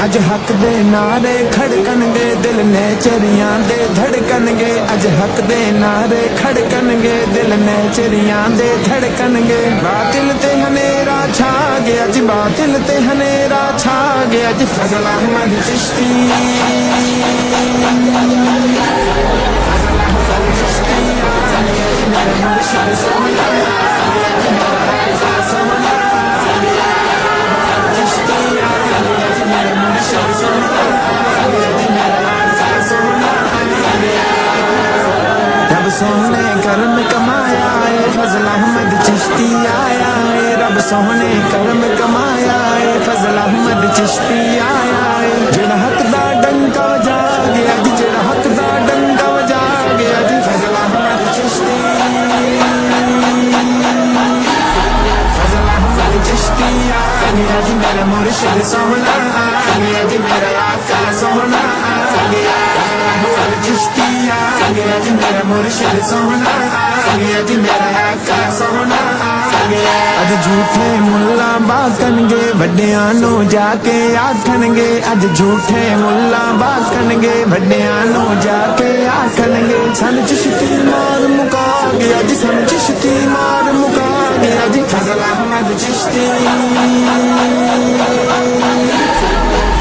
अज हक दे नारे खड़कनगे दिल ने चरियां दे धड़कनगे। अज हक दे नारे खड़कनगे दिल ने चरियां दे धड़कनगे। बातिल ते हनेरा छा गया जी, बातिल ते हनेरा छा गया जी। फजल अहमद चिश्ती, फजल अहमद चिश्ती मेरे मुर्शिद सोहना सोहना चिश्ती मेरे मुर्शिद सोहना सोहना। रब सोहने करम कमाया है, फजल अहमद चिश्ती आया है। रब सोहने करम कमाया है, फजल अहमद चिश्ती आया है। जेड़ा हक दा डंका वजा गया जी, जेड़ा हक दा डंका वजा गया जी। फजल अहमद चिश्ती, फजल अहमद चिश्ती आ गया जी। मेरा मुर्शिद सोहना आ गया जी, मेरा आका सोहना आ गया। अहमद चिश्ती आ गया जी, मेरा मुर्शिद सोहना आ गया जी, मेरा आका सोहना आ गया। अज झूठे मुल्ला बाकनगे वड्डियां नू जाके आखनगे। अज झूठे मुल्ला बाकनगे वड्डियां नू जाके आखनगे। सन चिश्ती मार मुका गया जी, सन चिश्ती मार मुका गया जी। फजल अहमद चिश्ती,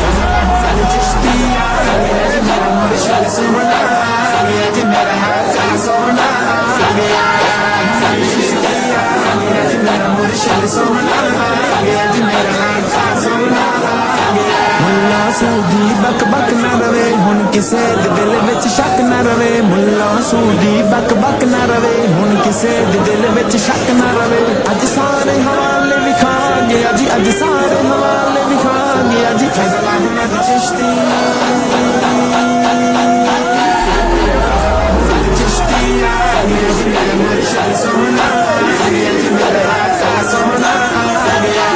फजल अहमद चिश्ती आ गया जी, मेरा मुर्शिद सोहना आ गया जी, मेरा आका सोहना आ गया। चिश्ती आ गया जी, मेरा मुर्शिद सोहना आ गया जी, मेरा आका सोहना आ गया। मुल्ला सूदी बक बक न रवे हुन किसे दिल विच शक न रवे। मुल्ला सूदी बक बक न रवे हुन किसे दिल विच शक न रवे। अज सारे हवाले विखा गया जी, अज सारे हवाले विखा गया जी। फजल अहमद चिश्ती, चिश्ती आ गया जी, मेरा मुर्शिद सोहना आ गया जी, मेरा आका सोहना आ गया।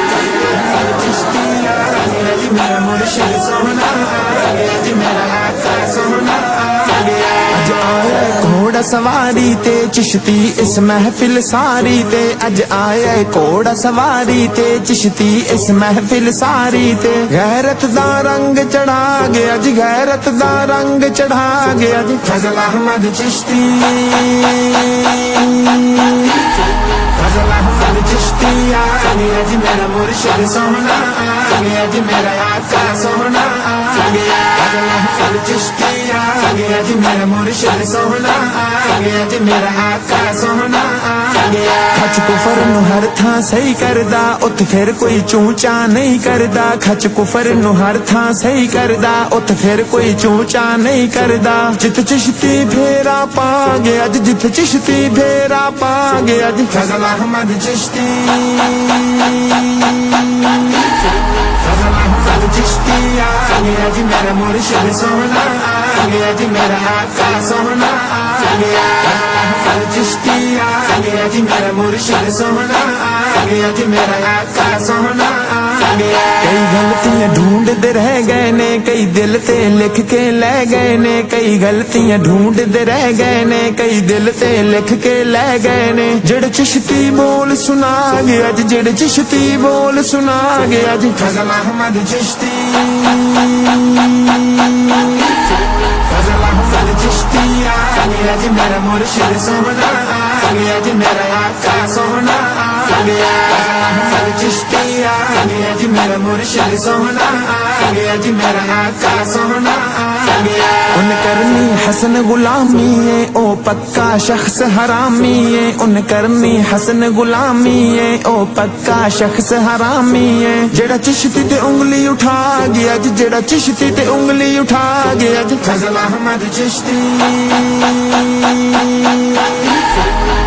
चिश्ती आ गया जी, मेरा मुर्शिद सोहना आ गया जी, मेरा आका सोहना आ गया। अज आया घोड़ा सवारी ते चिश्ती इस महफिल सारी ते। अज आया घोड़ा सवारी ते चिश्ती इस महफिल सारी ते। गैरत दा रंग चढ़ा गया जी, गैरत दा रंग चढ़ा गया जी। फजल अहमद चिश्ती, फजल अहमद चिश्ती आ गया जी, मेरा मुर्शिद सोहना आ गया जी, मेरा आका सोहना आ गया। फजल अहमद चिश्ती आ गया जी, मेरा मुर्शिद सोहना आ गया जी, मेरा आका सोहना आ गया। खच कुफर नू हर थां सही करदा, उत फिर कोई चूचा नहीं करदा। खच कुफर नू हर थां सही करदा, उत फिर कोई चूचा नहीं करदा। जित चिश्ती फेरा पा गया जी, जित चिश्ती फेरा पा गया जी। फजल अहमद चिश्ती, फजल अहमद चिश्ती आ गया जी, मेरा मुर्शिद सोहना आ गया जी, मेरा आका सोहना आ गया। अहमद चिश्ती आ गया जी, मेरा मुर्शिद सोहना आ गया जी, मेरा आका सोहना आ गया। कई गलतियां ढूंढते रह गए ने, कई दिल ते लिख के ले गए ने। कई गलतियां ढूंढते रह गए ने, कई दिल ते लिख के ले गए ने। जेड़े चिश्ती बोल सुना गया जी, जेड़े चिश्ती बोल सुना गया जी। फजल अहमद चिश्ती, फजल अहमद चिश्ती आ गया जी, मेरा मुर्शिद सोहना आ गया जी, मेरा आका सोहना आ गया। फजल अहमद चिश्ती आ गया जी, मेरा मुर्शिद सोहना आ गया जी, मेरा आका सोहना आ गया। उन करनी हसन गुलामी है ओ पक्का शख्स हरामी है। उन करनी हसन गुलामी है ओ पक्का शख्स हरामी है। जेड़ा चिश्ती ते उंगली उठा गया जी, जेड़ा चिश्ती ते उंगली उठा गया जी। फजल अहमद चिश्ती,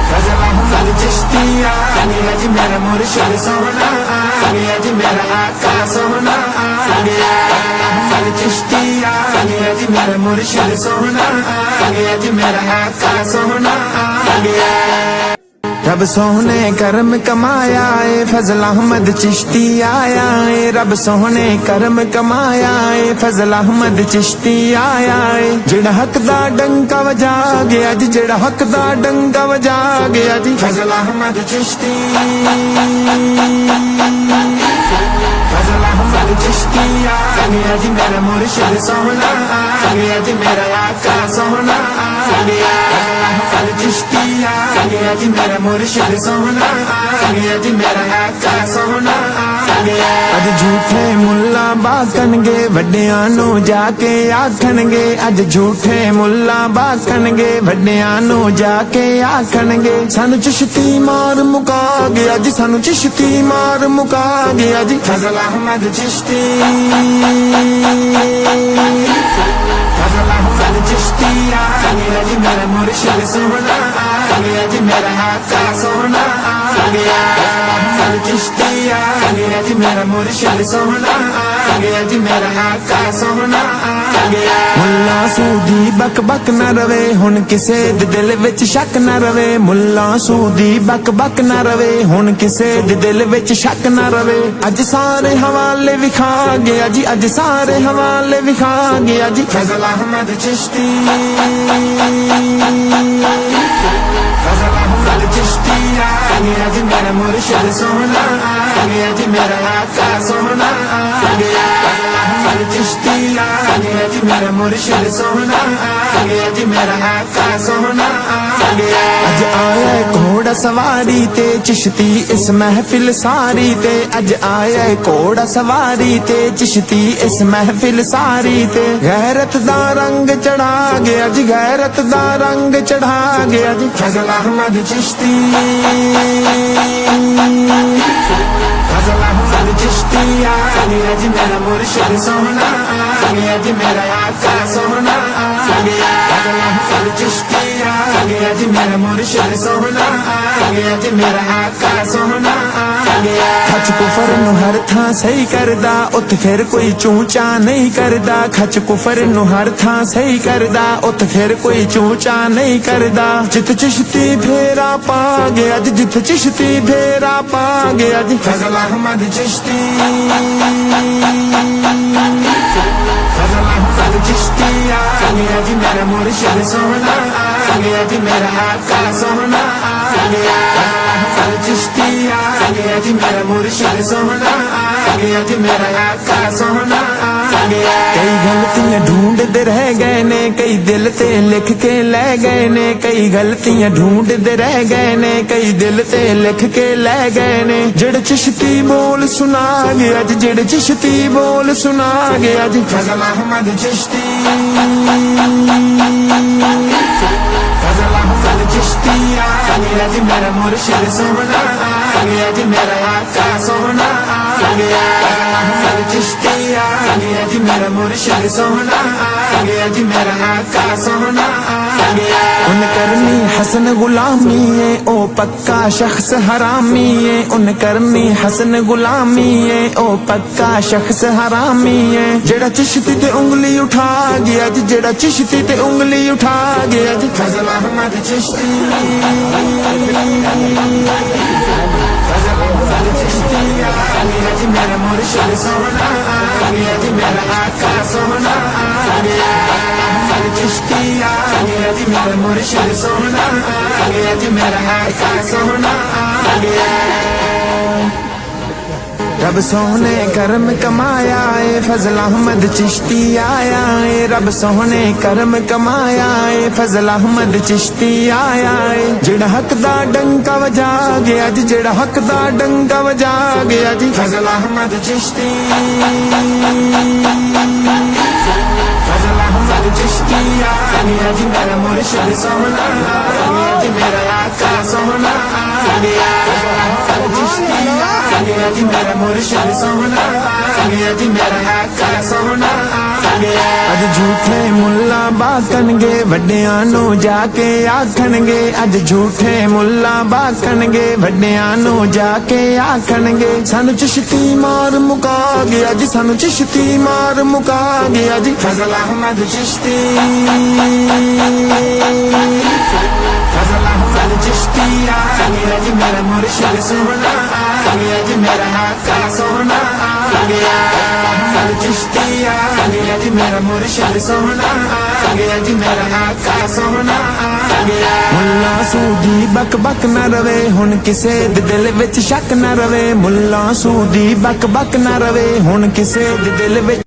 फजल अहमद चिश्ती आ गया जी, मेरा मुर्शिद सोहना आ गया जी, मेरा आका सोहना आ गया। अहमद चिश्ती आ गया जी, मेरा मुर्शिद सोहना आ गया जी, मेरा आका सोहना आ गया। रब सोहने करम कमाया है, फजल अहमद चिश्ती आया है। रब सोहने करम कमाया है, फजल अहमद चिश्ती आया है। जेड़ा हक दा डंका वजा गया जी, जेड़ा हक दा डंका वजा गया जी। फजल अहमद चिश्ती, फजल अहमद अहमद चिश्ती आ गया जी मेरा मुर्शिद सोहना आ गया जी मेरा आका सोहना आ गया अहमद चिश्ती आ गया जी मेरा मुर्शिद सोहना आ गया जी मेरा आका सोहना आ गया अज झूठे मुल्ला बाकणगे वड्डियां नू जाके आखणगे अज झूठे मुल्ला बाकणगे वड्डियां नू जाके आखणगे सानू चिश्ती मार मुका गया जी सानू चिश्ती मार मुका गया जी फजल अहमद चिश्ती फजल अहमद चिश्ती आ गया जी मेरा मुर्शिद सोहना आ गया जी मेरा आका सोहना आ गया अहमद चिश्ती आ गया जी मेरा मुर्शिद सोहना आ गया जी मेरा आका सोहना आ गया मुल्ला सूदी बक बक न रवे हुण किसे दे दिल विच शक न रवे मुल्ला सूदी बक बक न रवे हुण किसे दे दिल विच शक न रवे अज सारे हवाले विखा गया जी अज सारे हवाले विखा गया जी फजल अहमद चिश्ती फजल अहमद चिश्ती आ गया जी मेरा मुर्शिद सोहना आ गया जी मेरा आका सोहना आ गया अहमद चिश्ती आ गया जी मेरा मुर्शिद सोहना आ गया जी मेरा आका सोहना आ गया अज आया घोड़ा सवारी ते चिश्ती इस महफिल सारी ते अज आया घोड़ा सवारी ते चिश्ती इस महफिल सारी ते गैरत दा रंग चढ़ा गया जी गैरत दा रंग चढ़ा गया जी फजल अहमद चिश्ती फजल अहमद चिश्ती आ गया जी मेरा मुर्शिद सोहना आ गया जी मेरा आका सोहना आ गया फजल अहमद चिश्ती आ गया जी मेरा मुर्शिद सोहना आ गया जी मेरा आका सोहना आ गया खच कुफर नु हर थां सही करदा उत फिर कोई चूचा नहीं करदा खच कुफर नु हर थां सही करदा उत फिर कोई चूचा नहीं करदा जित चिश्ती फेरा पा गया जी जित चिश्ती फेरा पा गया जी फजल अहमद चिश्ती फजल अहमद चिश्ती आ गया जी मेरा मुर्शिद सोहना आ गया जी मेरा आका सोहना आ गया अहमद चिश्ती आ गया जी मेरा मुर्शिद सोहना आ गया जी मेरा आका सोहना आ गया कई गलतियां ढूंढते रह गए ने कई दिल ते लिख के ले गए ने कई गलतियां ढूंढते रह गए ने कई दिल ते लिख के ले गए ने जेड़े चिश्ती बोल सुना गया जी जेड़े चिश्ती बोल सुना गया जी फजल अहमद चिश्ती फजल अहमद चिश्ती आ गया जी मेरा मुर्शिद सोहना आ गया जी मेरा आका सोहना आ गया अहमद चिश्ती आ गया जी मेरा मुर्शिद सोहना आ गया जी मेरा आका सोहना आ गया उन करनी हसन गुलामी है ओ पक्का शख्स हरामी है उन करनी हसन गुलामी है ओ पक्का शख्स हरामी है जेड़ा चिश्ती ते उंगली उठा गया जी जेड़ा चिश्ती ते उंगली उठा गया जी फजल अहमद चिश्ती फजल अहमद चिश्ती आ गया जी मेरा मुर्शिद सोहना आ गया जी मेरा आका सोहना आ गया अहमद चिश्ती आ गया जी मेरा मुर्शिद सोहना आ गया जी मेरा आका सोहना आ गया रब सोहने करम कमाया है फजल अहमद चिश्ती आया है रब सोहने करम कमाया है फजल अहमद चिश्ती आया है जेड़ा हक दा डंका वजा गया जी जेड़ा हक दा डंका वजा गया जी फजल अहमद चिश्ती फजल अहमद चिश्ती आ गया जी मेरा मुर्शिद सोहना आ गया जी मेरा आका सोहना आ गया अहमद चिश्ती आ गया जी मेरा मुर्शिद सोहना आ गया जी मेरा आका सोहना आ गया अज झूठे मुल्ला बाकणगे वड्डियां नू जाके आखणगे अज झूठे मुल्ला बाकणगे वड्डियां नू जाके आखणगे सानू चिश्ती मार मुका गया जी सानू चिश्ती मार मुका गया जी फजल अहमद चिश्ती फजल अहमद चिश्ती आ गया जी मेरा मुर्शिद सोहना आ गया जी मेरा आका सोहना आ गया अहमद चिश्ती आ गया जी मेरा मुर्शिद सोहना आ गया जी मेरा आका सोहना आ गया मुल्ला सूदी बक बक ना रवे हुन किसे दे दिल विच शक ना रवे मुल्ला सूदी बक बक ना रवे हुन किसे दे दिल विच